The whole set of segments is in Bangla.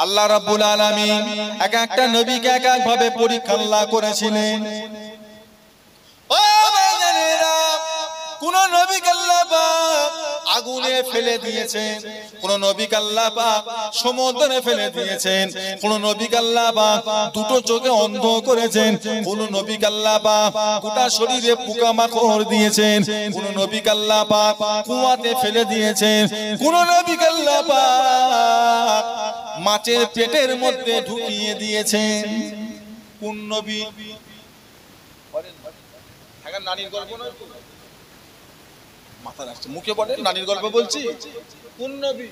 আল্লাহ রাব্বুল আলামিন এক একটা নবীকে এক এক ভাবে পরীক্ষা আল্লাহ করেছিলেন। ও ভাইজানেরা, কোন নবীকে আল্লাহ পাক আগুনে ফেলে দিয়েছেন, কোন নবীকে আল্লাহ পাক সমুদ্রে ফেলে দিয়েছেন, কোন নবীকে আল্লাহ পাক দুটো চোখে অন্ধ করেছেন, কোন নবীকে আল্লাহ পাক গোটা শরীরে পোকামাকড় দিয়েছেন, কোন নবীকে আল্লাহ পাক কুয়াতে ফেলে দিয়েছেন, কোন নবীকে আল্লাহ পাক মাছের পেটের মধ্যে ঢুকিয়ে দিয়েছেন। কোন নবী? এখন নানির গল্প নয়, মাথা রাখছে মুখে বলে নানির গল্প বলছি। কোন নবী?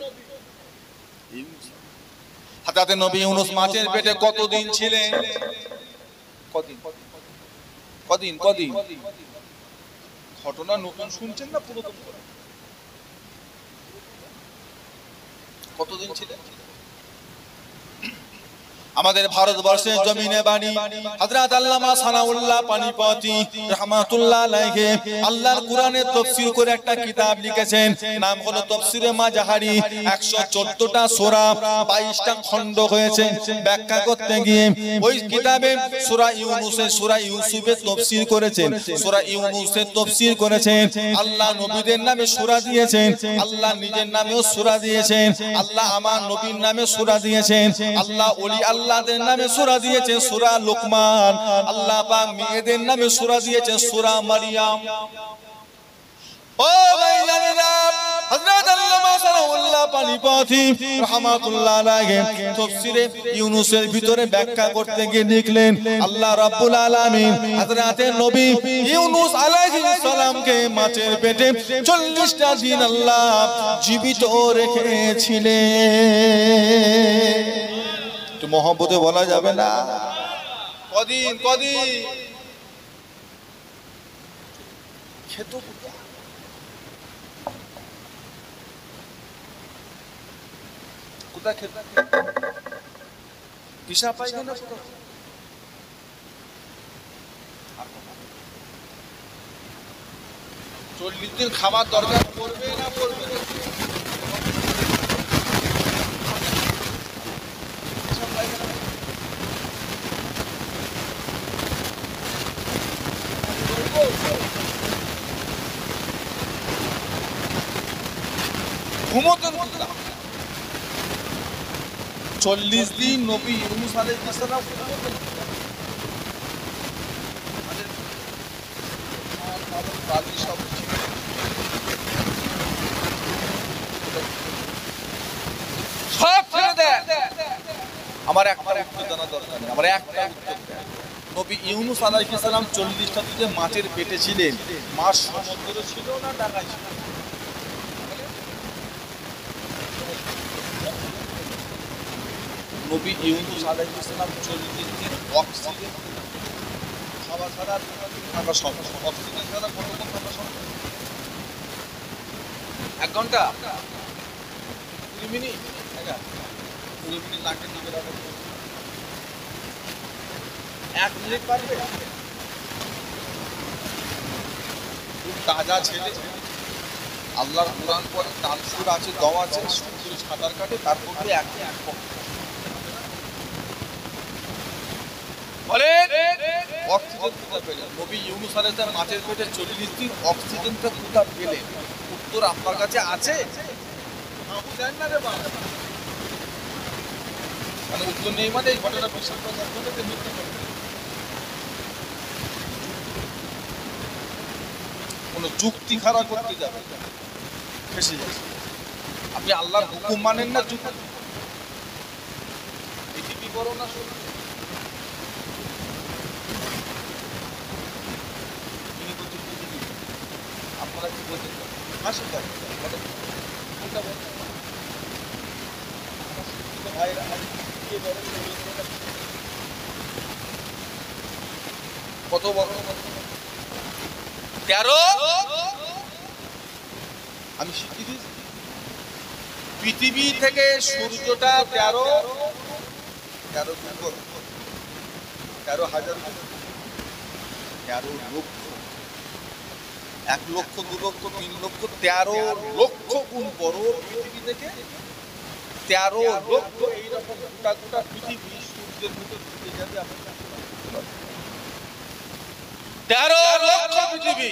হযরত নবী ইউনূস মাছের পেটে কতদিন ছিলেন? কদিন ঘটনা নতুন শুনছেন না পুরাতন? কতদিন ছিলেন? আমাদের ভারতবর্ষের জমিনে বাণী হযরত আল্লামা সানাউল্লাহ পানিপতি রাহমাতুল্লাহ আলাইহি আল্লাহর কোরআনের তাফসীর করে একটা কিতাব লিখেছেন, নাম হলো তাফসীরে মাজাহারি। 114টা সূরা 22টা খণ্ড হয়েছে। ব্যাখ্যা করতে গিয়ে ওই কিতাবে সূরা ইউসুফের তাফসীর করেছেন, সূরা ইউনূসের তাফসীর করেছেন। আল্লাহ নবীদের নামে সূরা দিয়েছেন, আল্লাহ নিজের নামেও সূরা দিয়েছেন, আল্লাহ আমার নবীর নামে সূরা দিয়েছেন, আল্লাহ ওলি আল্লাহদের নামে সূরা দিয়েছেন সূরা লুকমান, আল্লাহ পাক মেয়েদের নামে সূরা দিয়েছেন সূরা মারিয়াম। ও ভাইজানেরা, হযরত আল্লামা সানাউল্লাহ পানিপতি রাহমাতুল্লাহ আলাইহি তাফসীরে ইউনূসের ভিতরে ব্যাখ্যা করতে গিয়ে লিখলেন, আল্লাহ রাব্বুল আলামিন হযরত নবী ইউনূস আলাইহিস সালামকে মাছের পেটে 40টা দিন আল্লাহ জীবিত রেখেছিলেন। একটু মহব্বতে বলা যাবে না? কদিন খেত কোথায় খেত? পিসা পায়খানা কোথায়? 40 দিন খাবার দরকার পড়বে না পড়বে? ঘুমোতেন কোথায়? 40 দিন নবী ইউনূস আলাইহিস সালাম ঘুমোতেন। সব ছেড়ে দেন, আমার একটা উত্তর জানা দরকার, আমার একটা উত্তর দেন। নবী ইউনূস আলাইহিস সালাম 40টা দিনে মাছের পেটে ছিলেন, মাছ সমুদ্রে ছিল না ঢাকায় ছিল? নবী ইউনূস আলাইহিস সালাম 40 দিন অক্সিজেন খাওয়া ছাড়া থাকা সম্ভব? অক্সিজেন ছাড়া কতক্ষণ থাকা সম্ভব? 1 ঘন্টা 20 মিনিট? 20 মিনিট নাকে দিকে রাখা 1 মিনিট পারবে? তাজা ছেলে আল্লাহর কোরআন পড়ে, তাফসীর আছে, দোয়া আছে, সমুদ্রে সাঁতার কাটে, তারপর এক অক্সিজেন কোথা পেলেন? নবী ইউনূস আলাইহিস সালাম মাছের পেটে 40 দিন অক্সিজেনটা কোথা পেলেন? উত্তর আপনার কাছে আছে? মানে উত্তর নেই মানে এই ঘটনা বিশ্বাস করা যাবে না, কোনো যুক্তি খাড়া করতে যাবে ফেসে যাবে। আপনি আল্লাহর হুকুম মানেন না, যুক্তি কি করো না শুনুন। আপনারা কি বলতে আসুন কত বড় 13 আমি শিখিয়ে দিয়েছি। পৃথিবী থেকে সূর্যটা 13,000 লক্ষ, 1 লক্ষ 2 লক্ষ 3 লক্ষ 13 লক্ষ গুণ বড় পৃথিবী থেকে 13 লক্ষ এইরকম গোটা গোটা পৃথিবী সূর্যের ভিতর ঢুকে যাবে। 13 লক্ষ পৃথিবী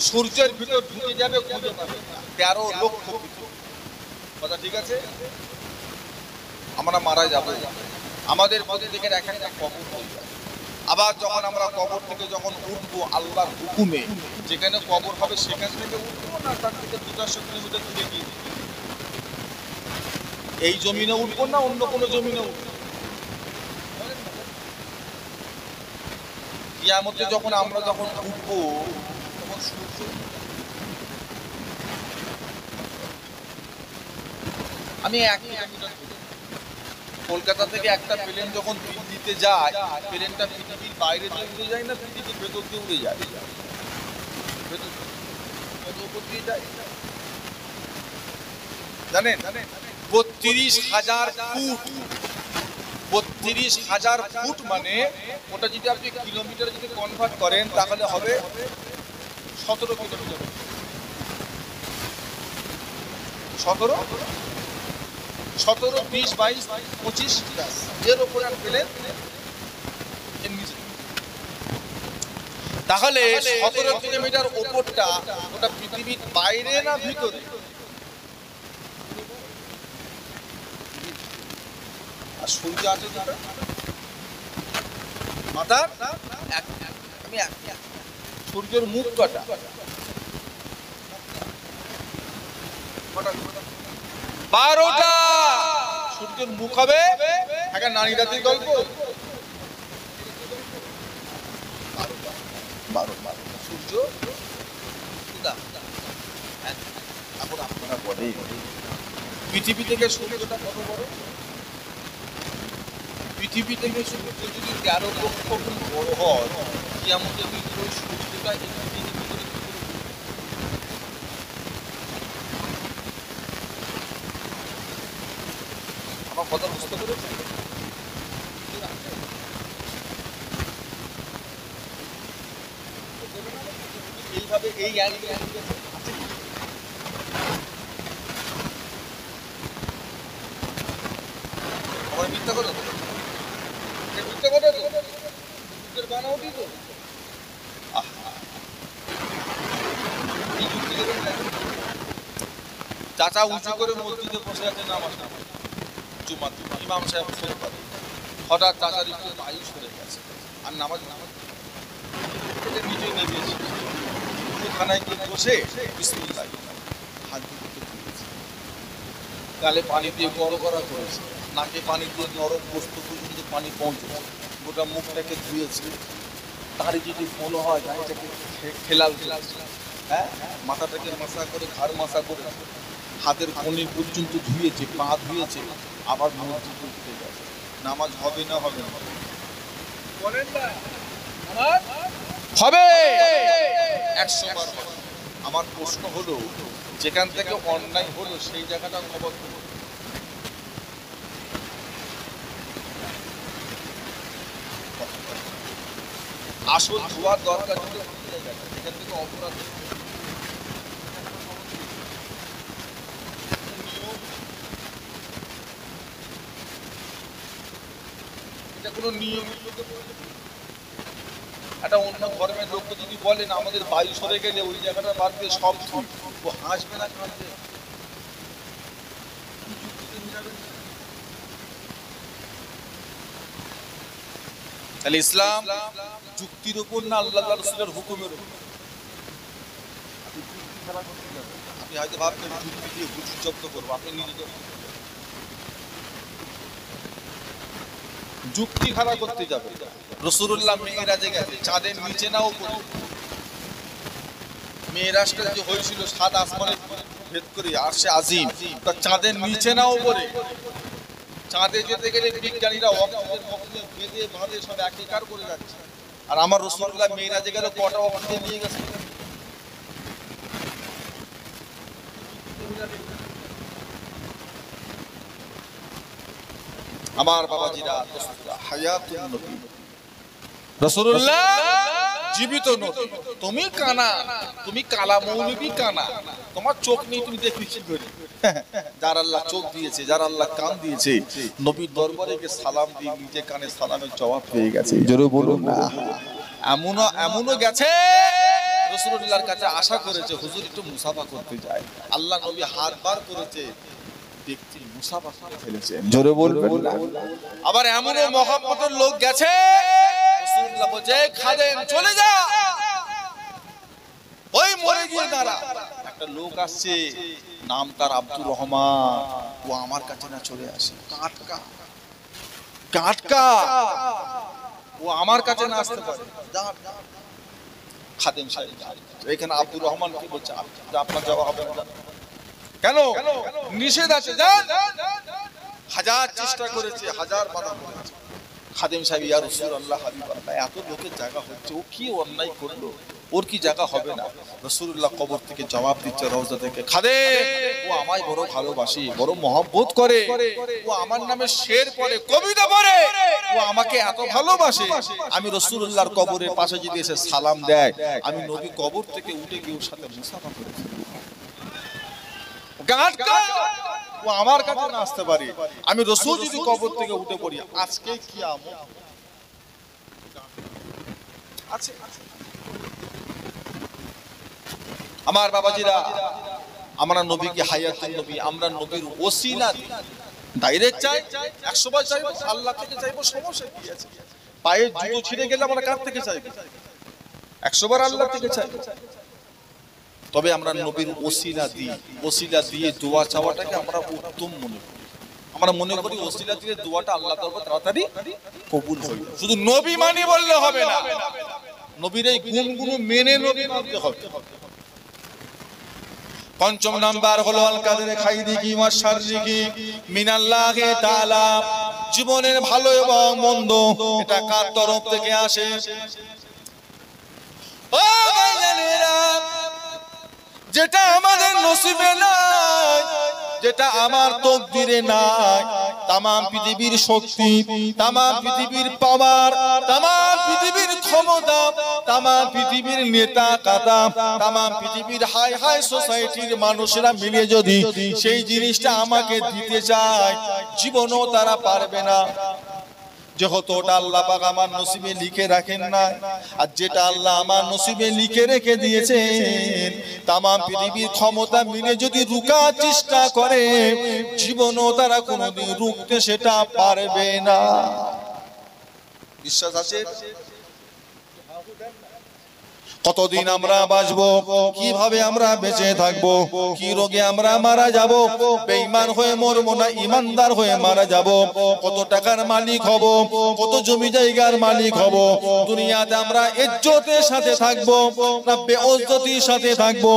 সূর্যের ভিতর ঢুকে যাবে, খুঁজে পাবে না। 13 লক্ষ পৃথিবী, কথা ঠিক আছে? আমরা মারা যাবো, আমাদের মধ্যে থেকে এক একটা কবর হয়ে যাবে। আবার যখন আমরা কবর থেকে যখন উঠবো আল্লাহর হুকুমে, যেখানে কবর হবে সেখান থেকে উঠবো না তার থেকে 200 কিলোমিটার দূরে গিয়ে এই জমিনে উঠবো না অন্য কোনো জমিনে উঠবো। কিয়ামতে যখন আমরা যখন উঠবো তখন সূর্য, আমি 1 কিলোমিটার কলকাতা থেকে একটা প্লেন যখন দিল্লিতে যায়, প্লেনটা পৃথিবীর বাইরে দিয়ে উড়ে যায় না পৃথিবীর ভেতর দিয়ে উড়ে যায়? জানেন 32,000 ফুট, 32,000 ফুট মানে ওটা যদি আপনি কিলোমিটার যদি কনভার্ট করেন তাহলে হবে 17 কিলোমিটার। 17, 20, 22, 25 এর উপরে প্লেন তাহলে 17 কিলোমিটার উপরটা ওটা পৃথিবীর বাইরে না ভিতরে? আর সূর্য আছে যেটা মাথার আমি সূর্যের মুখ কটা? 12টা সূর্যের মুখ হবে। একটা নারী রাতের গল্প, 12 সূর্য। এখন আপনারা বলেন পৃথিবী থেকে সূর্যটা কত বড়? পৃথিবী থেকে সূর্য যদি 13 লক্ষ গুণ বড় হয়, কিয়ামতের ভিতরে সূর্যটা আমার কথা বুঝতে পেরেছেন? এইভাবে এই মিথ্যা কথা তো, মিথ্যা কথা তো, সূর্যের বানাওটি তো। চাচা উঁচু করে মসজিদে বসে আছে নামাজ জুমাতে, ইমাম সাহেব শুরু করে, হঠাৎ চাচার একটু বায়ু সরে গেছে আর নামাজ নিজে নেমেছে। খানায় গিয়ে বসে বিসমিল্লাহ হাত ধুতে দিয়েছে, গালে পানি দিয়ে বড় করা করেছে, নাকে পানি দিয়ে নরম বস্তু পর্যন্ত পানি পৌঁছেছে, গোটা মুখটাকে ধুয়েছে। তার যদি মনে হয় গাড়িটাকে খেলাল খেলাচ্ছে, হ্যাঁ, মাথাটাকে মাসা করে ঘাড় মাসা করে হাতের কনি পর্যন্ত ধুয়েছে, পা ধুয়েছে, আবার মসজিদে উঠে গেছে। নামাজ হবে না হবে না? বলেন না হবে, 100 বার হবে। আমার প্রশ্ন হলো, যেখান থেকে অন্যায় হলো সেই জায়গাটা খবর হলো, আসল ধোয়ার দরকার ছিল যেখান থেকে অপরাধ। এটা কোনো নিয়ম। একটা অন্য ধর্মের লোককে যদি বলেন আমাদের বায়ু সরে গেলে ওই জায়গাটা বাদ দিয়ে সব ধুই, ও হাসবে না কাঁদবে? তাহলে ইসলাম যুক্তির উপর না আল্লাহ রাসূলের হুকুমের উপর? আপনি হয়তো ভাবছেন যুক্তি দিয়ে হুজুর জব্দ করবো, আপনি নিজে যুক্তি খাড়া করতে যাবে। রাসূলুল্লাহ মেরাজে গেছে, চাঁদের নিচে না উপরে? মেরাজটা যে হয়েছিল 7 আসমানের ভেদ করে আরশে আজিম, তা চাঁদের নিচে না উপরে? চাঁদে যেতে গেলে বিজ্ঞানীরা অক্সিজেন বেঁধে বাঁধে সব একাকার করে যাচ্ছে, আর আমার রাসূলুল্লাহ মেরাজে গেলে কটা অক্সিজেন নিয়ে গেছে? আমার বাবাজিরা, হায়াতুন নবী রাসূলুল্লাহ জীবিত নবী। তুমি কানা, তুমি কালা মৌলবী কানা, তোমার চোখ নেই, তুমি দেখবি কি করে? যার আল্লাহ চোখ দিয়েছে, যার আল্লাহ কান দিয়েছে, নবীর দরবারে গিয়ে সালাম দিয়ে নিজে কানে সালামের জবাব পেয়ে গেছে। জোরে বলুন না। এমনও গেছে রাসূলুল্লাহর কাছে আশা করেছে হুজুর একটু মুসাফা করতে যায়। আল্লাহ নবী হাত বার করেছে, ব্যক্তি মুসাফা করে ফেলেছে। জোরে বলবেন না। আবার এমনও মহব্বতের লোক গেছে রাসূলুল্লাহ বলে খাদেম চলে যা, ওই মরে গিয়ে দাঁড়া। একটা লোক আসছে, নাম তার আব্দুর রহমান, ও আমার কাছে না চলে আসে, কাটকা ও আমার কাছে না আসতে পারে। খাদেম সাহেব এখানে আব্দুর রহমান কি বলছে, আপনার যাওয়া হবে না। কেন? নিষেধ আছে, যান। হাজার চেষ্টা করেছে, হাজার বাধা করেছে। খাদেম সাহেব ইয়া রাসূলুল্লাহ হাবিবাল্লাহ, এত লোকের জায়গা হচ্ছে, ও কি অন্যায় করলো, ওর কি জায়গা হবে না? রাসূলুল্লাহ কবর থেকে জবাব দিচ্ছে রওজা থেকে, খাদেম ও আমায় বড় ভালোবাসে, বড় মহব্বত করে, ও আমার নামে শের পড়ে, কবিতা পড়ে, ও আমাকে এত ভালোবাসে। আমি রাসূলুল্লাহর কবরের পাশে যদি এসে সালাম দেয়, আমি নবী কবর থেকে উঠে গিয়ে ওর সাথে মুসাফা করে ফেলবো। ও আমার কাছে না আসতে পারে, আমি রাসূল যদি কবর থেকে উঠে পড়ি, আজকে কিয়ামত আছে। আমার বাবাজিরা, আমরা নবীকে হায়াতুন নবী, আমরা নবীর ওসিলা ডাইরেক্ট চাই, 100 বার চাইবো, আল্লাহ থেকে চাইবো, সমস্যা কি আছে? পায়ে জুতো ছিঁড়ে গেলে আমরা কার থেকে চাইবো? 100 বার আল্লাহ থেকে চাইবো। তবে আমরা নবীর ওসিলা দিই, ওসিলা দিয়ে দোয়া চাওয়াটাকে আমরা উত্তম মনে করি। আমরা মনে করি ওসিলা দিয়ে দোয়াটা আল্লাহ তাআলা তাড়াতাড়ি কবুল হয়। শুধু নবী মানি বললে হবে না, নবীর এই গুণগুলো মেনে নবী মানতে হবে। পঞ্চম নাম্বার হলো আল কাদের খাইরিকি ওয়া শাররিকি মিনাল্লাহি তাআলা। জীবনের ভালো এবং মন্দ এটা কার তরফ থেকে আসে? ও ভাইজানেরা, যেটা আমাদের নসিবে নাই, যেটা আমার তকদিরে নাই, তামাম পৃথিবীর শক্তি, তামাম পৃথিবীর পাওয়ার, তামাম পৃথিবীর ক্ষমতা, তামাম পৃথিবীর নেতা কাতা, তামাম পৃথিবীর হাই হাই সোসাইটির মানুষরা মিলে যদি সেই জিনিসটা আমাকে দিতে চায়, জীবনও তারা পারবে না। যেহেতু ওটা আল্লাহ পাক আমার নসিবে লিখে রাখেন না, আর যেটা আল্লাহ আমার নসিবে লিখে রেখে দিয়েছেন, তামাম পৃথিবীর ক্ষমতা মিলে যদি রুকার চেষ্টা করে, জীবনও তারা কোনোদিন রুখতে সেটা পারবে না। বিশ্বাস আছে? কতদিন আমরা বাঁচবো, কিভাবে আমরা বেঁচে থাকবো, কি রোগে আমরা মারা যাব, বেঈমান হয়ে মরবো না ঈমানদার হয়ে মারা যাব, কত টাকার মালিক হব, কত জমি জায়গার মালিক হব, দুনিয়াতে আমরা ইজ্জতের সাথে থাকবো না বেইজ্জতির সাথে থাকবো,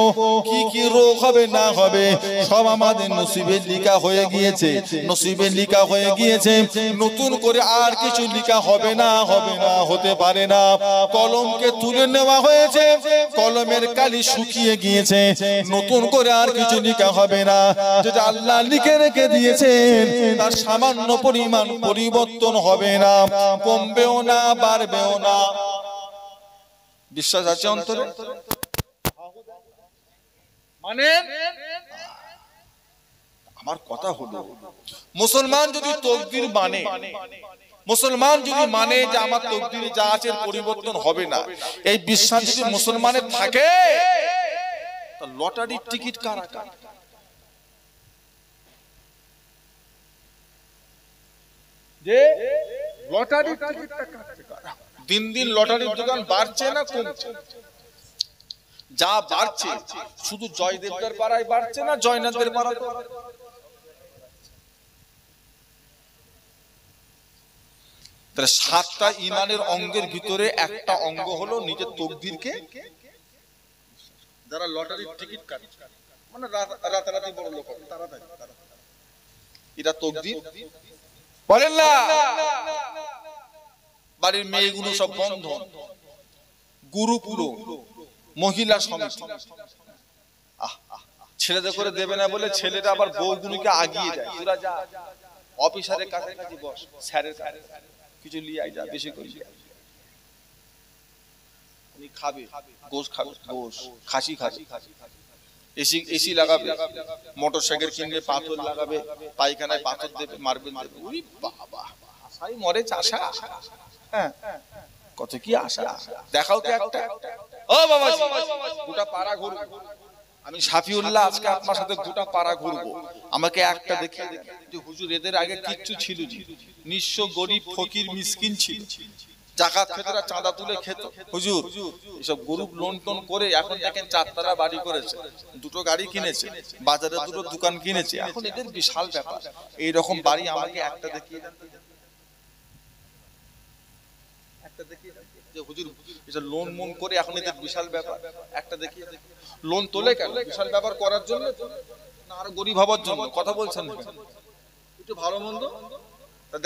কি কি রোগ হবে না হবে, সব আমাদের নসিবে লিখা হয়ে গিয়েছে, নসিবে লিখা হয়ে গিয়েছে। নতুন করে আর কিছু লিখা হবে না, হবে না, হতে পারে না। কলমকে তুলে নেওয়া হয়েছে, কলমের কালি শুকিয়ে গিয়েছে, নতুন করে আর কিছু লেখা হবে না। যেটা আল্লাহ লিখে রেখে দিয়েছেন তার সামান্য পরিমাণ পরিবর্তন হবে না, কমবেও না, বাড়বেও না। বিশ্বাস আছে অন্তরে? মানে আমার কথা হলো, মুসলমান যদি তকদির মানে, মুসলমান যদি মানে যে আমার তকদিরে যা আছে পরিবর্তন হবে না, এই বিশ্বাস যদি মুসলমানের থাকে, তো লটারির টিকিট কারা কাটে? যে লটারির টিকিটটা কাটছে কারা? দিন দিন লটারির দোকান বাড়ছে না কমছে? যা বাড়ছে শুধু জয়দেবদের পাড়ায় বাড়ছে না জয়নাথদের পাড়ায়? তাহলে 7টা ঈমানের অঙ্গের ভিতরে একটা অঙ্গ হলো নিজের তকদিরকে, যারা লটারির টিকিট কাটে, মানে রাতারাতি বড় লোক হবে, তাড়াতাড়ি এরা তকদির বলেন না। বাড়ির মেয়েগুলো সব বন্ধ, গুরুপুরো, মহিলা সমিতি, ছেলেদের করে দেবে না বলে ছেলেটা আবার বউগুলোকে আগিয়ে দেয়, তোরা যা অফিসারের কাছাকাছি বস, স্যারের কাছে কিছু লিয়ে যা, বেশি করে উনি খাবে, গোশ খাবে, গোশ খাসি খাবে, এসি এসি লাগাবে, মোটরসাইকেল কিনবে, পাথর লাগাবে, পায়খানায় পাথর দেবে, মার্বেল দেবে। ওরে বাবা, আশাই মরে চাষা। হ্যাঁ, কত কি আশা। দেখাও তো একটা। ও বাবাজি, গোটা পাড়া ঘুরবো আমি শাফিউল্লাহ, আজকে আপনার সাথে গোটা পাড়া ঘুরবো। আমাকে একটা দেখিয়ে যে হুজুর এদের আগে কিচ্ছু ছিল, নিঃস্ব গরিব ফকির মিসকিন ছিল, জাকাত ফেতরা চাঁদা তুলে খেত। হুজুর এসব গরু লোন টোন করে এখন দেখেন 4 তলা বাড়ি করেছে, 2টো গাড়ি কিনেছে, বাজারে 2টো দোকান কিনেছে। এখন এদের বিশাল ব্যাপার। এইরকম বাড়ি আমাকে একটা দেখিয়ে দেন, একটা দেখিয়ে দেন যে হুজুর এসব লোন মন করে এখন এদের বিশাল ব্যাপার। একটা দেখিয়ে দেন। লোন তোলে কেন? বিশাল ব্যাপার করার জন্য না আর গরিব হবার জন্য? কথা বলছেন না, একটু ভালো মন্দ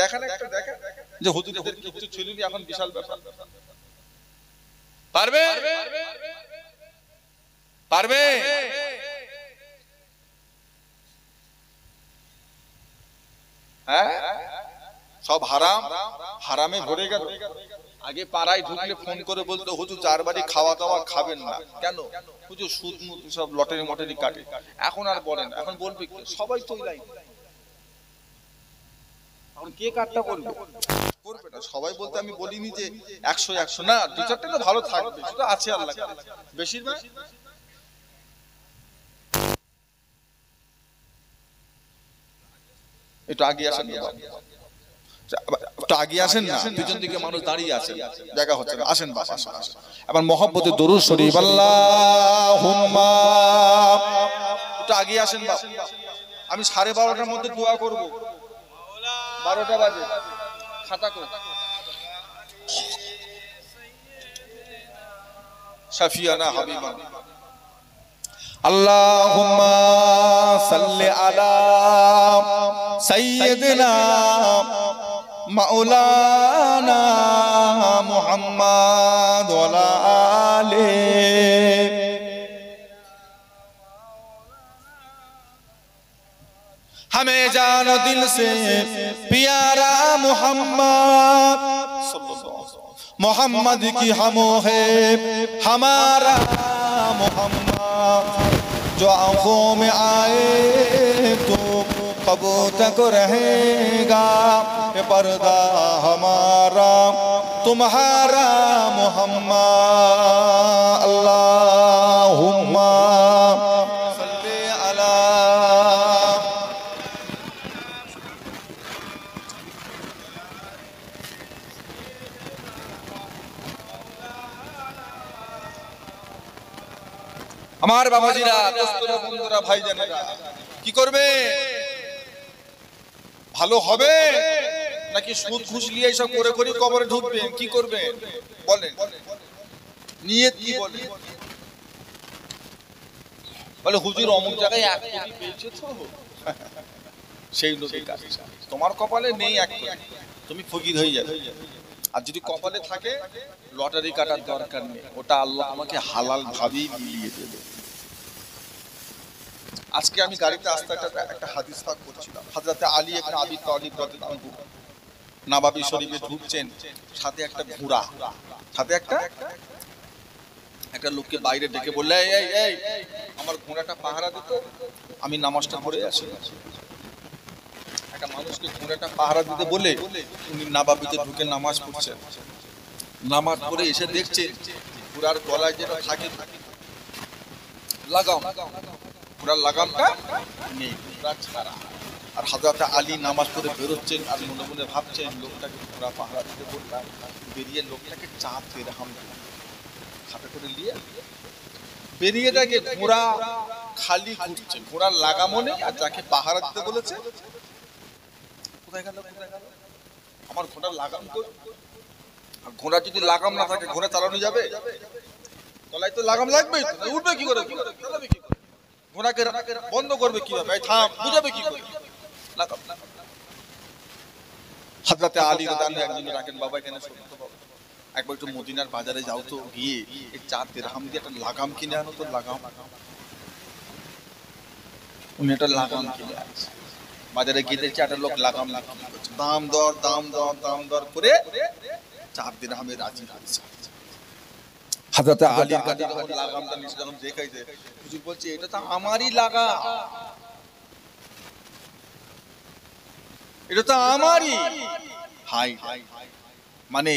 দেখেন, একটা দেখেন যে হুজুরদের কিছু ছিল না, এখন বিশাল ব্যাপার। পারবে পারবে হ্যাঁ, সব হারাম, হারামে ভরে গেল। আগে পাড়ায় ঢুকলে ফোন করে বলতো হুজুর 4 বাড়ি খাওয়া দাওয়া খাবেন না। কেন? হুজুর সুদ মুদ সব লটারি মটারি কাটে। এখন আর বলেন, এখন বলবে সবাই তো লাইন। এখন কে কাটটা করবে? করবে না সবাই বলতে আমি বলিনি যে 100 না, 2-4টা তো ভালো থাকবে, সেটা আছে আল্লাহ। বেশিরভাগ একটু আগে আসেন, একটু আগে আসেন না, দুজন দিকে মানুষ দাঁড়িয়ে আছে, জায়গা হচ্ছে না। আসেন বাবা, আসেন। এবার মহব্বতে দরুদ শরীফ আল্লাহুম্মা, একটু আগে আসেন বাবা। আমি 12:30টার মধ্যে দোয়া করব, 12টা বাজে। খাতা কর শাফিয়ানা হাবিবানা। আল্লাহুম্মা সাল্লি আলা সাইয়্যিদিনা মাওলানা মুহাম্মদ ওয়া আলা আলিহি। हमें जानो दिल से प्यारा मोहम्मद, मोहम्मद की हमो है हमारा मोहम्मद, जो आंखों में आए तो कबू तक रहेगा, ये पर्दा हमारा तुम्हारा मोहम्मद। अल्लाहुम्मा सल्ली अला। আমার বাবাজিরা, দোস্তরা, বন্ধুরা, ভাইজানেরা, কি করবে? ভালো হবে নাকি সুদ ঘুষ নিয়ে সব করে করে কবরে ঢুকবেন? কি করবে বলেন? নিয়ত কি বলে? বলে হুজুর অমুক জায়গায় 1 কোটি পেয়েছে তো, সেই লোকের কাছে তোমার কপালে নেই 1 কোটি, তুমি ফকির হয়ে যাবে। আর যদি কপালে থাকে লটারি কাটার দরকার নেই, ওটা আল্লাহ আমাকে হালাল ভাবেই মিলিয়ে দেবে। আজকে আমি গাড়িতে আসতে একটা হাদিস পাক করছিলাম। হযরত আলী ইবনে আবি তালিব রাদিয়াল্লাহু আনহু নবাবী শরীফে ঢুকছেন, সাথে একটা ঘোড়া, সাথে একটা লোককে বাইরে ডেকে বললে, এই এই আমার ঘোড়াটা পাহারা দিত, আমি নামাজটা পড়ে আসি। একটা মানুষকে ঘোড়াটা পাহারা দিতে বলে উনি নবাবীতে ঢুকে নামাজ পড়ছেন। নামাজ পড়ে এসে দেখছেন ঘোড়ার গলায় যেটা থাকে লাগাম, ঘোড়ার লাগামটা নেই, ঘোড়া ছাড়া। আর হযরত আলী নামাজ পড়ে বেরোচ্ছেন, আর মনে মনে ভাবছেন লোকটাকে ঘোড়া পাহারা দিতে বললাম, বেরিয়ে লোকটাকে 4 দিরহাম খাতা করে নিয়ে বেরিয়ে দেখে ঘোড়া খালি ঘুরছে, ঘোড়ার লাগামও নেই, আর যাকে পাহারা দিতে বলেছে কোথায় গেল? আমার ঘোড়ার লাগাম কই? আর ঘোড়া যদি লাগাম না থাকে ঘোড়া চালানো যাবে? গলায় তো লাগাম লাগবেই, উঠবে কি করে? চালাবে কি করে? ঘোড়াকে বন্ধ করবে কিভাবে? থাম, বুঝাবে কি করে? লাগাম। হযরত আলী রাদিয়াল্লাহু আনহু একদিন রাখেন, বাবা এখানে শুনুন তো বাবা, একবার একটু মদিনার বাজারে যাও তো, গিয়ে এই 4 দিরহাম দিয়ে একটা লাগাম কিনে আনো তো। লাগাম, উনি একটা লাগাম কিনে আনছে। বাজারে গিয়ে দেখছে একটা লোক লাগাম বিক্রি করছে, দাম দর করে 4 দিরহামে রাজি হয়েছে। হযরত আলীর কাছে যখন লাগামটা নিচে যখন দেখাইছে, হুজুর বলছে এটা তো আমারই লাগা, এটা তো আমারই। হাই মানে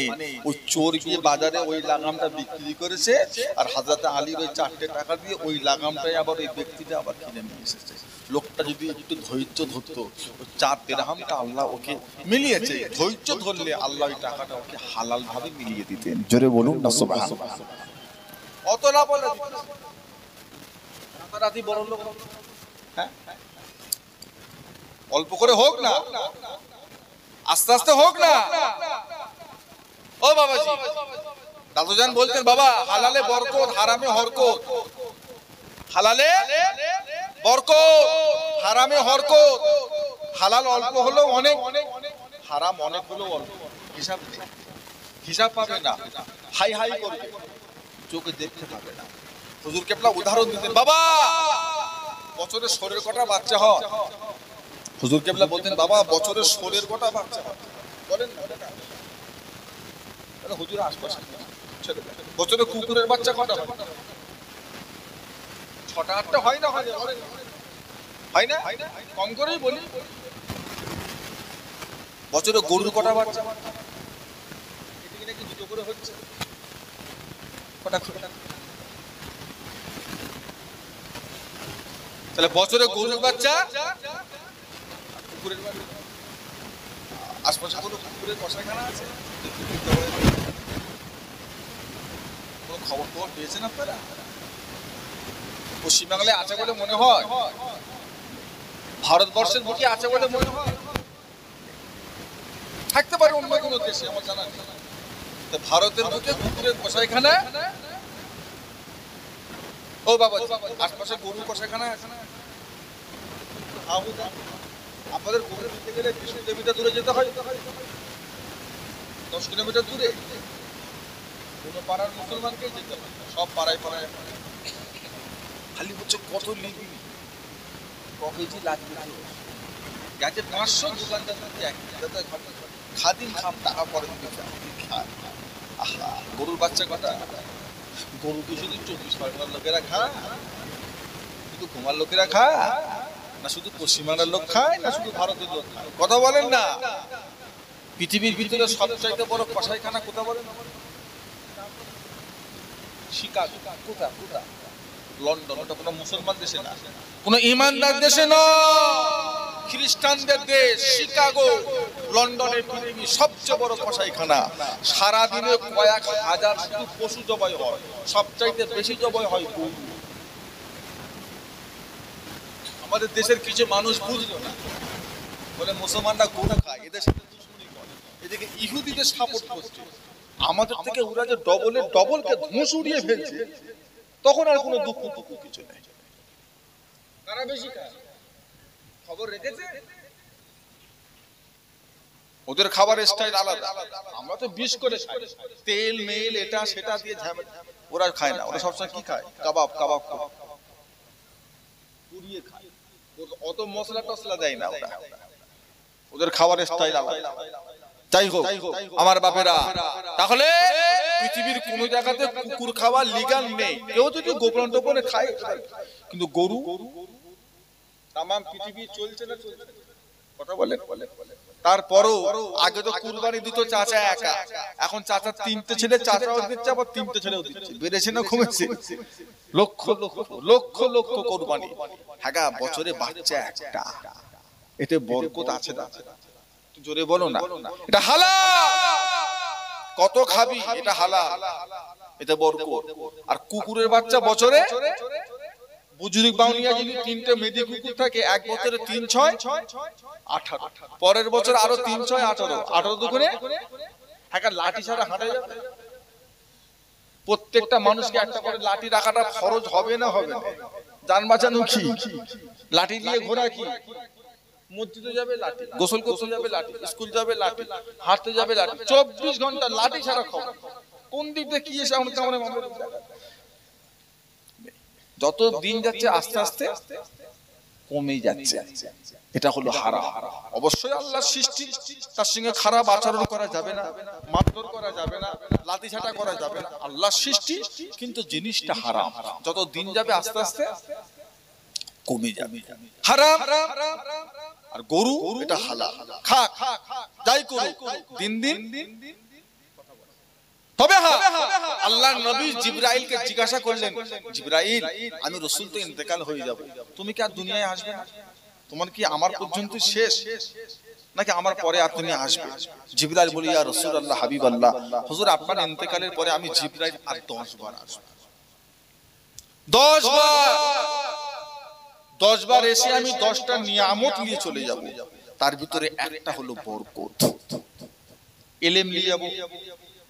ওই চোর গিয়ে বাজারে ওই লাগামটা বিক্রি করেছে, আর হযরত আলীর ওই 4টে টাকা দিয়ে ওই লাগামটাই আবার ওই ব্যক্তিটা আবার কিনে নিয়ে এসেছে। লোকটা যদি একটু ধৈর্য ধরতো, ওই 4 দিরহামটা আল্লাহ ওকে মিলিয়েছে, ধৈর্য ধরলে আল্লাহ ওই টাকাটা ওকে হালাল ভাবে মিলিয়ে দিতেন। জোরে বলুন না সুবহানাল্লাহ। অত না বলে রাতারাতি বড় লোক, হ্যাঁ অল্প করে হোক না, আস্তে আস্তে হোক না। ও বাবাজি, দাদুজান বলতেন বাবা হালালে বরকত, হারামে হরকত। হালালে বরকত, হারামে হরকত। হালাল অল্প হলেও অনেক, হারাম অনেক হলেও অল্প। হিসাব নেই, হিসাব পাবে না, হাই হাই করবে, চোখে দেখতে পাবে না। হুজুর কেবলা উদাহরণ দিতেন, বাবা বছরে ষোলের কটা বাচ্চা হয়। হুজুর কেবলা বলতেন বাবা বছরে ষোলের কটা বাচ্চা হয়, বলেন না হুজুর আশপাশে বছরে কুকুরের বাচ্চা কটা হয়? 6টা 8টা হয় না? হয় না? কম করেই বলি। বছরে গরুর কটা বাচ্চা? এদিকে নাকি 2টো করে হচ্ছে। কটা? তাহলে বছরে গরুর বাচ্চা, কুকুরের বাচ্চা, আশপাশে কোনো কুকুরের কষাইখানা আছে? কোনো খবর খবর পেয়েছেন আপনারা? পশ্চিমবাংলায় আছে বলে মনে হয়, ভারতবর্ষের বুকে আছে বলে মনে হয়, থাকতে পারে অন্য কোনো দেশে, আমার জানা নেই। ভারতের বুকে কুকুরের কষাইখানা, ও বাবা আশপাশে গরুর কষাইখানা আছে না? আপনাদের গরু দিতে গেলে বিষ্ণু দেবীটা দূরে যেতে হয়, 10 কিলোমিটার দূরে। কোনো পাড়ার মুসলমানকে যেতে হয়, সব পাড়ায় পাড়ায় খালি হচ্ছে কত লিবি, কেজি লাগবে, গেছে 500 দোকানদার খাদিম খাম টাকা পরে গরুর বাচ্চা কটা? গরু কি শুধু 24 ঘন্টার লোকেরা খায়, শুধু ঘুমার লোকেরা খায় না, শুধু পশ্চিমবাংলার লোক খায় না শুধু ভারতের লোক খায়? কথা বলেন না। পৃথিবীর ভিতরে সবচাইতে বড় কসাইখানা কোথা বলেন? শিকাগো। কোথা? লন্ডন। ওটা কোনো মুসলমান দেশে না, কোনো ইমানদার দেশে নয়, খ্রিস্টানদের দেশ শিকাগো। লন্ডনের পৃথিবীর সবচেয়ে বড় কসাইখানা। সারাদিনে কয়েক হাজার শুধু পশু জবাই হয়, সবচাইতে বেশি জবাই হয় গরু। আমাদের দেশের কিছু মানুষ বুঝলো না, বলে মুসলমানরা গরু খায়, এদের সাথে দুশমনি করে, এদিকে ইহুদিদের সাপোর্ট করছে। আমাদের থেকে ওরা যে ডবলকে ধুঁস উড়িয়ে ফেলছে, তখন আর কোনো দুঃখ কিছু নেই। কারা বেশি খায় খবর রেখেছে? ওদের খাবারের স্টাইল আলাদা। আমরা তো বিষ করে খাই, তেল মেল এটা সেটা দিয়ে ঝামেলা। ওরা খায় না, ওরা সবসময় কি খায়? কাবাব পুড়িয়ে খায়, অত মশলা টসলা দেয় না ওরা, ওদের খাবারের স্টাইল আলাদা। যাই হোক আমার বাপেরা, তাহলে পৃথিবীর কোন জায়গাতে কুকুর খাওয়া লিগাল নেই। কেউ যদি গোপন টোপনে খায়, কিন্তু গরু তামাম পৃথিবী চলছে না, চলছে কথা বলে। তারপরও আগে তো কুরবানি দিত চাচা একা, এখন চাচা 3টে ছেলে, চাচাও দিচ্ছে আবার 3টে ছেলেও দিচ্ছে। বেড়েছে না কমেছে? লক্ষ লক্ষ কুরবানি। হ্যাঁ বছরে বাচ্চা একটা, এতে বরকত আছে না? জোরে বলো না, এটা হালাল। কত খাবি, এটা হালাল, এটা বরকত। আর কুকুরের বাচ্চা বছরে, বুজুর্গ বাউনিয়া যদি 3টে মেদি কুকুর থাকে, এক বছরে 3 6 18, পরের বছর আরো 3 6 18, 18 দুগুণে একটা লাঠি ছাড়া হাঁটা যাবে? প্রত্যেকটা মানুষকে একটা করে লাঠি রাখাটা ফরজ হবে না? হবে না? জান বাঁচানো কি? লাঠি দিয়ে ঘোরা কি? মসজিদে যাবে লাঠি, গোসল করতে যাবে লাঠি, স্কুল যাবে লাঠি, হাঁটতে যাবে লাঠি, 24 ঘন্টা লাঠি ছাড়া খবর। কোন দিক দিয়ে কি এসে আমাদের যত দিন যাচ্ছে আস্তে আস্তে কমে যাচ্ছে, এটা হলো হারাম। অবশ্যই আল্লাহর সৃষ্টি, তার সঙ্গে খারাপ আচরণ করা যাবে না, মারধর করা যাবে না, লাঠিঝাঁটা করা যাবে না, আল্লাহর সৃষ্টি, কিন্তু জিনিসটা হারাম। যত দিন যাবে আস্তে আস্তে কমে যাবে, হারাম। আর গরু এটা হালাল, খা যাই করুক দিন দিন। তবে হ্যাঁ, আল্লাহর নবী জিবরাইলকে জিজ্ঞাসা করলেন, জিবরাইল আমি রাসূল তো ইন্তেকাল হয়ে যাব, তুমি কি আর দুনিয়ায় আসবে না? তোমার কি আমার পর্যন্ত শেষ, নাকি আমার পরে আর তুমি আসবে? জিবরাইল বলি, ইয়া রাসূলুল্লাহ হাবিবাল্লাহ, হুজুর আপনার ইন্তেকালের পরে আমি জিবরাইল আর 10 বার আসব, 10 বার, 10 বার এসে আমি 10টা নিয়ামত নিয়ে চলে যাব। তার ভিতরে একটা হলো বরকত, ইলম নিয়ে যাব,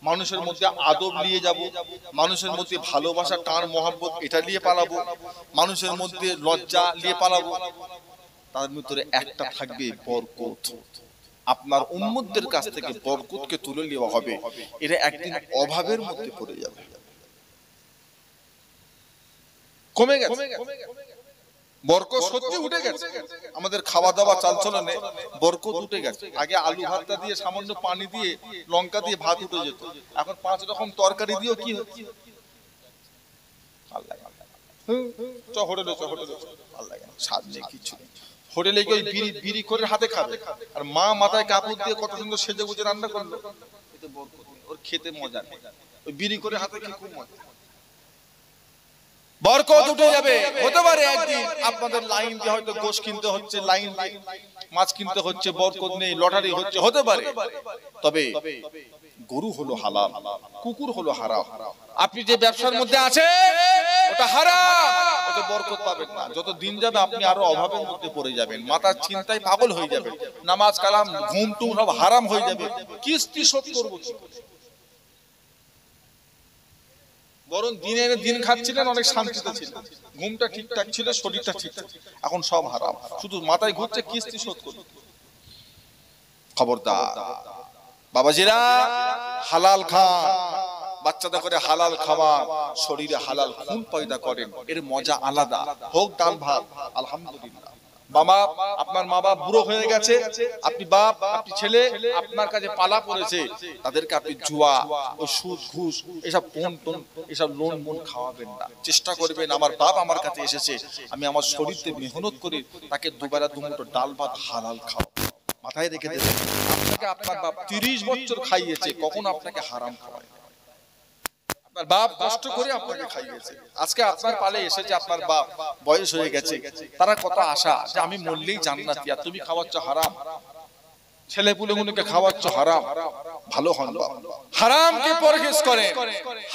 মানুষের মধ্যে আদব নিয়ে যাব, মানুষের মধ্যে ভালোবাসা, টান মহব্বত এটা নিয়ে পালাবো, মানুষের মধ্যে লজ্জা নিয়ে পালাবো। তার ভিতরে একটা থাকবে বরকত। আপনার উম্মতদের কাছ থেকে বরকতকে তুলে নেওয়া হবে, এরা একদিন অভাবের মধ্যে পড়ে যাবে, কমে গেছে, বরকত সত্যি উঠে গেছে। আমাদের খাওয়া দাওয়া চালচলনে বরকত উঠে গেছে। আগে আলু ভাতটা দিয়ে সামান্য পানি দিয়ে লঙ্কা দিয়ে ভাত উঠে যেত, এখন 5 রকম তরকারি দিয়েও কি হচ্ছে? হোটেলে স্বাদ নেই কিছু, হোটেলে গিয়ে বিড়ি করে হাতে খাবে, আর মা মাথায় কাপড় দিয়ে কত সুন্দর সেজে গুজে রান্না করলো, এতে বরকত নেই, ওর খেতে মজা নেই, ওই বিড়ি করে হাতে খেয়ে খুব মজা। বরকত উঠে যাবে। হতে পারে একদিন আপনাদের লাইন দিয়ে হয়তো গোশ কিনতে হচ্ছে, লাইন দিয়ে মাছ কিনতে হচ্ছে, বরকত নেই, লটারি হচ্ছে, হতে পারে। তবে গরু হলো হালাল, কুকুর হলো হারাম। আপনি যে ব্যবসার মধ্যে আছে ওটা হারাম, ওতে বরকত পাবেন না। যত দিন যাবে আপনি আরো অভাবের মধ্যে পড়ে যাবেন, মাথার চিন্তায় পাগল হয়ে যাবেন, নামাজ কালাম ঘুম টুম সব হারাম হয়ে যাবে। কিস্তি শোধ করবো কি? বরং দিনে দিন খাচ্ছিলেন, অনেক শান্তিতে ছিলেন, ঘুমটা ঠিকঠাক ছিল, শরীরটা ঠিকঠাক, এখন সব হারাম, শুধু মাথায় ঘুরছে কিস্তি শোধ করুন। খবরদার বাবাজিরা, হালাল খান, বাচ্চাদের করে হালাল খাওয়া, শরীরে হালাল খুন পয়দা করেন, এর মজা আলাদা। হোক ডাল ভাত, আলহামদুলিল্লাহ। বাবা, আপনার মা বাপ বুড়ো হয়ে গেছে, আপনি বাপ, আপনি ছেলে, আপনার কাছে পালা পড়েছে, তাদেরকে আপনি জুয়া ও সুদ ঘুষ এসব পণ টন এসব লোন মন খাওয়াবেন না। চেষ্টা করবেন আমার বাপ আমার কাছে এসেছে, আমি আমার শরীরতে মেহনত করি, তাকে দুবেলা দুমুঠো ডাল ভাত হালাল খাও, মাথায় রেখে দেবেন। আপনাকে আপনার বাপ 30 বছর খাইয়েছে, কখনো আপনাকে হারাম খাওয়ায়। আপনার বাপ কষ্ট করে আপনাকে খাইয়েছে, আজকে আপনার পালে এসেছে, আপনার বাপ বয়স হয়ে গেছে, তারা কত আশা যে আমি মরলেই জান্নাতি, আর তুমি খাওয়াচ্ছ হারাম, ছেলে পুলেগুলোকে খাওয়াচ্ছ হারাম। ভালো হন বাপ, হারামকে পরহেজ করেন,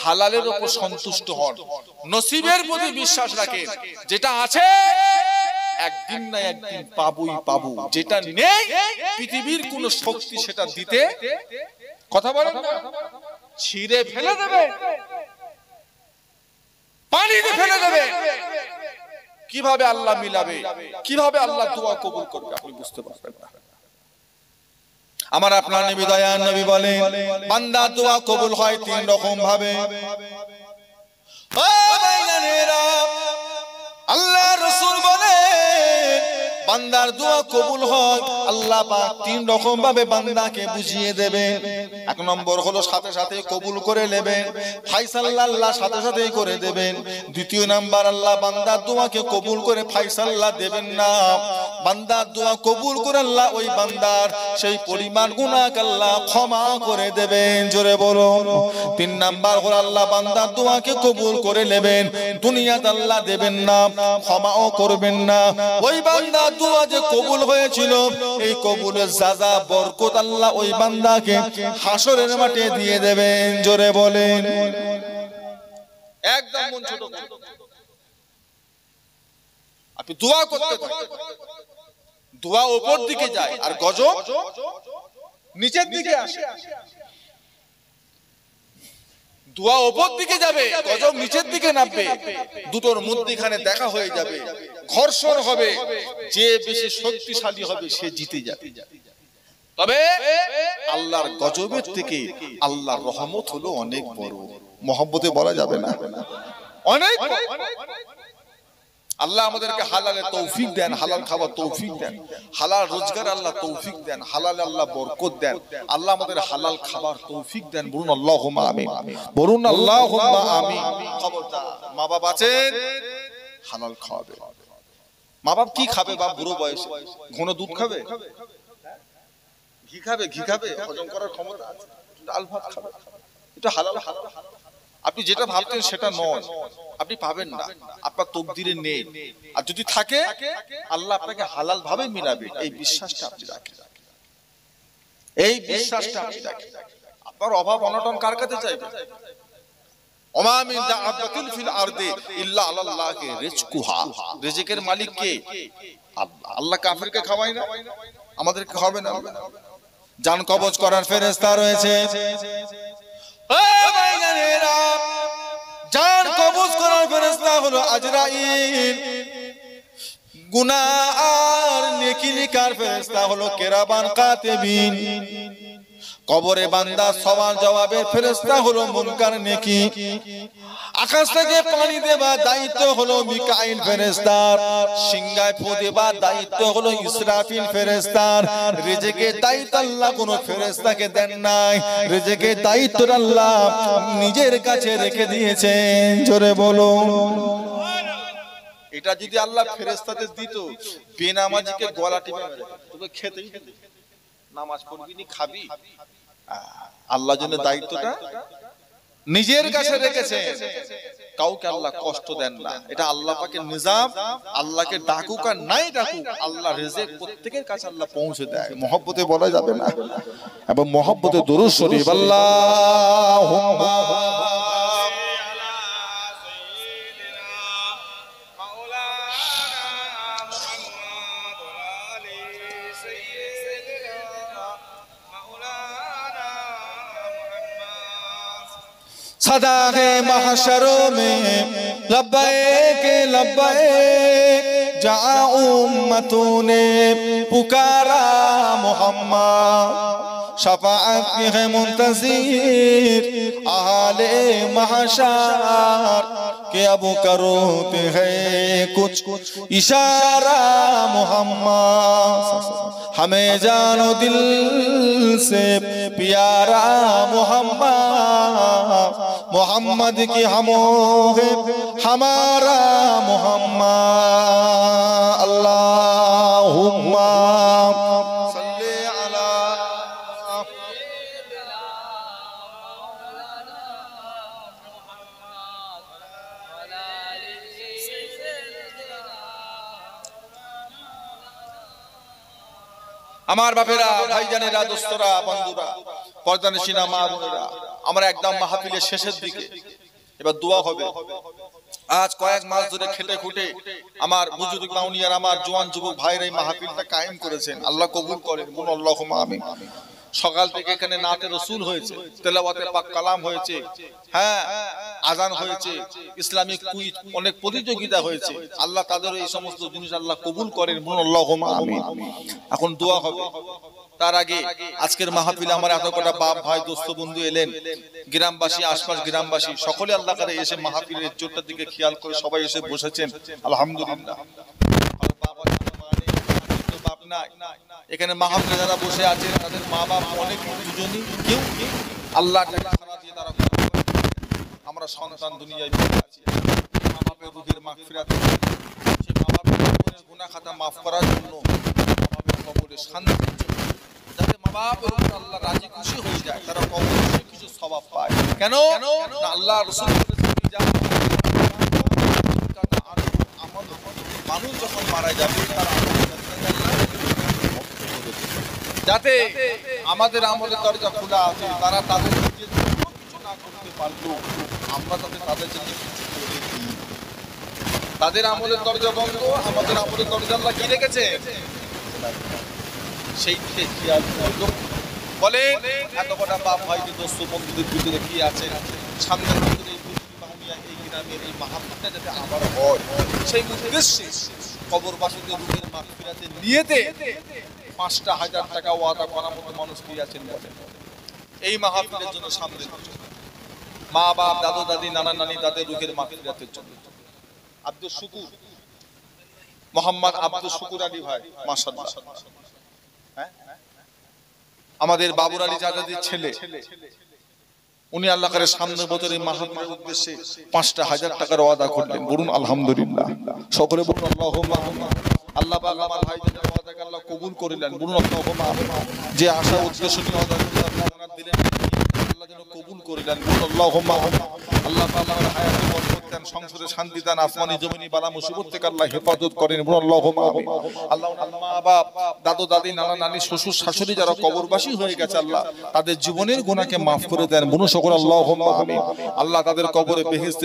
হালালের উপর সন্তুষ্ট হন, নসিবের প্রতি বিশ্বাস রাখেন। যেটা আছে একদিন না একদিন পাবই পাবো, যেটা নেই পৃথিবীর কোন শক্তি সেটা দিতে কথা বলেন না, ছিঁড়ে ফেলে দেবে, পানিতে ফেলে দেবে। কিভাবে আল্লাহ মিলাবে, কিভাবে আল্লাহ দোয়া কবুল করবে আপনি বুঝতে পারবেন না। আমার আপনার নবী দয়ার নবী বলেন, বান্দার দোয়া কবুল হয় 3 রকম ভাবে। ও ভাইজানেরা, আল্লাহ রাসূল বলেন বান্দার দোয়া কবুল হয় আল্লাহ পাক 3 রকম ভাবে বান্দাকে বুঝিয়ে দেবেন। 1 নম্বর হলো সাথে সাথে কবুল করে নেবেন, ফায়সালা আল্লাহ সাথে সাথেই করে দেবেন। 2 নাম্বার, আল্লাহ বান্দার দোয়াকে কবুল করে ফায়সালা দেবেন না, বান্দার দোয়া কবুল করে আল্লাহ ওই বান্দার সেই পরিমাণ গুনাহকে আল্লাহ ক্ষমা করে দেবেন। জোরে বলুন। 3 নাম্বার হলো আল্লাহ বান্দার দোয়াকে কবুল করে নেবেন, দুনিয়াতে আল্লাহ দেবেন না, ক্ষমাও করবেন না। ওই বান্দার দোয়া যে কবুল হয়েছিল, এই কবুলের সাজা বরকত আল্লাহ ওই বান্দাকে হাসরের মাঠে দিয়ে দেবেন। জোরে বলেন। একদম মন ছোট করে আপনি দোয়া করতে থাকেন, দোয়া উপর দিকে যায় আর গজব নিচের দিকে আসে। দোয়া উপর দিকে যাবে, গজব নিচের দিকে নামবে, দুটোর মধ্যখানে দেখা হয়ে যাবে, ঘর্ষণ হবে, যে বেশি শক্তিশালী হবে সে জিতে যাবে। তবে আল্লাহর গজবের থেকে আল্লাহর রহমত হলো অনেক বড়, মহব্বতে বলা যাবে না, অনেক। আল্লাহ আমাদেরকে হালালে তৌফিক দেন, হালাল খাবার তৌফিক দেন, হালাল রোজগার আল্লাহ তৌফিক দেন, হালালে আল্লাহ বরকত দেন। আল্লাহ আমাদের হালাল খাবার তৌফিক দেন। বলুন আল্লাহুম্মা আমিন, বলুন আল্লাহুম্মা আমিন। খবরদার মা বাপ আছেন, হালাল খাওয়াবে। মা বাপ কি খাবে? বাপ বুড়ো বয়সে ঘন দুধ খাবে, ঘি খাবে, ঘি খাবে, হজম করার ক্ষমতা আছে, ডাল ভাত খাবে, এটা হালাল। আপনি যেটা ভাবতেন সেটা নয়, আপনি পাবেন না, আপনার তকদিরে নেই। আর যদি থাকে আল্লাহ আপনাকে হালাল ভাবে মিলাবে, এই বিশ্বাসটা আপনি রাখেন, এই বিশ্বাসটা আপনি রাখেন। আপনার অভাব অনটন কার কাছে চাইবে? ওমা মিন দাআবাতিন ফিল আরদি ইল্লা আলাল্লাহি রিজকুহা, রিজিকের মালিক কে? আল্লাহ। কাফিরকে খাওয়ায় না, আমাদেরকে খাওয়াবে না? জান কবজ করার ফেরেশতা রয়েছে। জান কবজ করার ফেরেশতা হলো আজরাইল। গুনাহ আর নেকি লিখার ফেরেশতা হলো কিরামান কাতিবিন। কবরে বান্দা সওয়াল জবাবের ফেরেশতা হলো মুনকার নেকি। আকাশ থেকে পানি দেবা দায়িত্ব হলো মিকাইল ফেরেশতার। সিংহায় ফু দেবা দায়িত্ব হলো ইসরাফিল ফেরেশতার। রিজিকের দায়িত্ব আল্লাহ কোন ফেরেশতাকে দেন নাই, রিজিকের দায়িত্ব আল্লাহ নিজের কাছে রেখে দিয়েছেন। জোরে বলুন। এটা যদি আল্লাহ ফেরেশতাদের দিত, বেনামাজিকে গলা টিপে মেরে তোকে খেতেই দিত, নামাজ পড়বি নি, খাবি। আল্লাহ জন্য দায়িত্বটা নিজের কাছে রেখেছে, কাউকে আল্লাহ কষ্ট দেন না। এটা আল্লাহ পাকের নিজাম। আল্লাহকে ডাকুক আর নাই ডাকুক, আল্লাহ রিজিক প্রত্যেকের কাছে আল্লাহ পৌঁছে দেয়। মহব্বতে বলা যাবে না, এবং মহব্বতে দরুদ শরীফ আল্লাহুম্মা सदा है महशरों में लब्बैक लब्बैक, जहाँ उम्मतों ने पुकारा मोहम्मद, शफाअत की है मुंतज़िर अहले महशर, के अब करोते हैं कुछ इशारा मोहम्मद, हमें जानो दिल से प्यारा मोहम्मद, मोहम्मद की हमो है हमारा मोहम्मद। अल्लाहुम्मा सल्ली अला আমার বাপেরা, ভাইজানেরা, দোস্তরা, বন্ধুরা, পর্দানিশিনা মা বোনেরা, আমরা একদম মাহফিলের শেষের দিকে। এবার দোয়া হবে। আজ কয়েক মাস ধরে খেটে খুঁটে আমার বুজুর্গ মাউনিয়ার, আমার জওয়ান যুবক ভাইরা এই মাহফিলটা কায়েম করেছেন। আল্লাহ কবুল করেন, বলুন আল্লাহুম্মা আমিন। সকাল থেকে এখানে নাতে রাসূল হয়েছে, তেলাওয়াতে পাক কালাম হয়েছে, হ্যাঁ আযান হয়েছে, ইসলামিক কুইজ অনেক প্রতিযোগিতা হয়েছে। আল্লাহ তাদের এই সমস্ত জিনিস আল্লাহ কবুল করেন, বলুন আল্লাহুম্মা আমিন। এখন দোয়া হবে। তার আগে আজকের মাহফিলে আমার এত কটা বাপ ভাই দোস্ত বন্ধু এলেন, গ্রামবাসী, আশপাশ গ্রামবাসী সকলে আল্লাহ করে এসে মাহফিলের চোরটার দিকে খেয়াল করে সবাই এসে বসেছেন। আলহামদুলিল্লাহ। এখানে মাহফিলে যারা বসে আছে তাদের মা বাপ অনেক, দুজনই কেউ আল্লাহ খানা দিয়ে তারা, আমরা সন্তান দুনিয়ায় বেঁচে আছি। মা বাপের রুহের মাগফিরাত, সেই মা বাপের গুনাহ খাতা মাফ করার জন্য, মা বাপের কবরে শান্তি, যাতে মা বাপের উপর আল্লাহ রাজি খুশি হয়ে যায়, তারা কবরে কিছু সওয়াব পায়। কেন? আল্লাহ রাসূল মানুষ যখন মারা যাবে তার যাতে আমাদের আমলের দরজা খোলা আছে, তারা তাদের কিছু না করতে পারলো, আমরা যাতে তাদের জন্য কিছু করে দিই। তাদের আমলের দরজা বন্ধ, আমাদের আমলের দরজা আল্লাহ কি রেখেছে, সেই দিকে খেয়াল করলো। বলে এত কটা বাপ ভাইকে দোস্ত বন্ধুদের ভিতরে কি আছে, সামনের ভিতরে এই মাহমিয়া, এই গ্রামের এই মাহফিলটা যাতে আবার হয়, সেই উদ্দেশ্যে কবরবাসীদের রুহের মাগফিরাতের নিয়তে ৫,০০০ টাকা ওয়াদা করার মতো মানুষ কি আছেন বলেন? এই মাহফিলের জন্য সামনে মা বাপ, দাদু দাদি, নানা নানি, তাদের রুহের মাগফিরাতের জন্য। আব্দুল শুকুর মোহাম্মদ আব্দুল শুকুর আলী ভাই, মাশাআল্লাহ। আমাদের বাবুর আলী জাদাদির ছেলে, উনি আল্লাহ করে সামনে বছরে মাহফিলের উদ্দেশ্যে ৫০০০ টাকার ওয়াদা করলেন। বলুন আলহামদুলিল্লাহ, সকলে বলুন আল্লাহুম্মা। আল্লাহ পাক আমার ভাইদের ওয়াদাকে আল্লাহ কবুল করিলেন। বলুন আল্লাহুম্মা। যে আশা উদ্দেশ্য নিয়ে ওয়াদা আল্লাহ দিলেন, আল্লাহ যেন কবুল করিলেন। বলুন আল্লাহুম্মা। আল্লাহ পাক আমার হায়াতে বরকত দেন, সংসারে শান্তি দেন, আসমানি জমিনি বালা মুসিবত থেকে আল্লাহ হেফাজত করেন। বলুন আল্লাহুম্মা আমিন। আল্লাহ মা বাপ, দাদু দাদি, নানা নানি, শ্বশুর শাশুড়ি যারা কবরবাসী হয়ে গেছে, আল্লাহ তাদের জীবনের গুনাহকে মাফ করে দেন। বলুন সকল আল্লাহুম্মা আমিন। আল্লাহ তাদের কবরে বেহেশতের